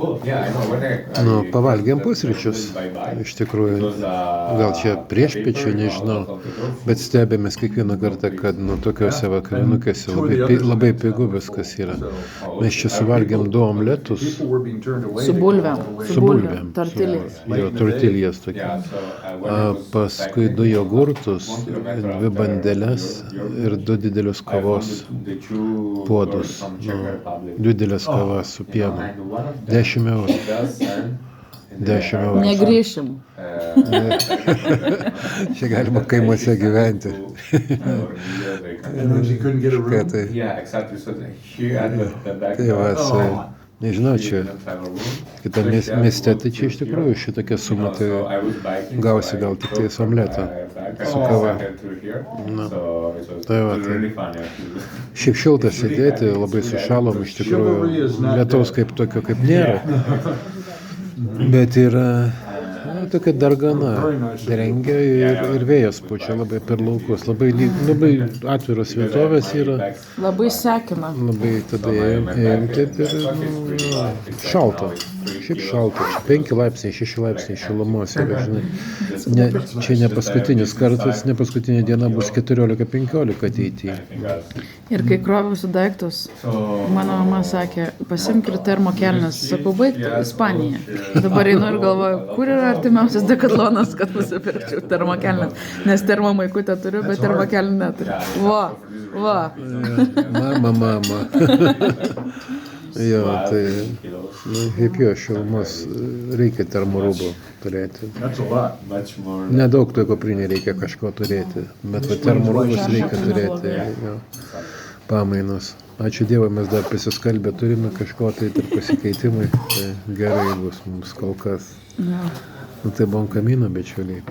Nu, pavalgėm pusryčius, iš tikrųjų, gal čia priešpiečių, nežinau, bet stebėmės kiekvieną kartą, kad nu, tokiuose vakarinukėse labai pigu viskas yra. Mes čia suvalgėm 2 omletus. Su bulvėm. Su bulvėm. Tortilijas. Jo, tortilijas tokia. Paskui 2 jogurtus, 2 bandeles ir 2 didelius kavos puodus. Nu, 2 didelės kavas su pienu. 10 eurų. 10 eurų. Negrįšim. Čia galima kaimuose gyventi. Tai, tai va, nežinau, čia kitą mieste, tai čia iš tikrųjų šitokia suma, tai gausi gal tik tais omletą su kava. Na, tai va, tai. Šiaip šilta sėdėti, labai sušalom, iš tikrųjų, lietaus kaip tokio kaip nėra, bet yra tokia dargana, rengia ir vėjas pučia labai per laukus, labai atviros vietovės yra. Labai sekina. Labai tada ėjom taip ir šalta. Šiaip šalta. Čia 5 laipsniai, 6 laipsniai šilumos yra, žinai. Čia ne paskutinis kartas, ne paskutinė diena bus 14-15 ateityje. Ir kai kroviausi daiktus, mano mama sakė, pasimk ir termokelnes. Sakau, baigti Ispaniją. Dabar einu ir galvoju, kur yra artimiausias dekatlonas, kad nusipirkčiau termokelnes. Nes termomaikutę turiu, bet termokelnių neturiu. Va. Mama. Jo, tai, kaip jo, šilumos reikia termorūbų turėti. Nedaug toj kuprinėj reikia kažko turėti, bet termorūbus reikia turėti, jo, pamainos. Ačiū Dievui, mes dar pasiskalbę turime kažko, tai tarp pasikeitimai, tai gerai bus mums kol kas. Nu, tai bon kamino, bičiuliai.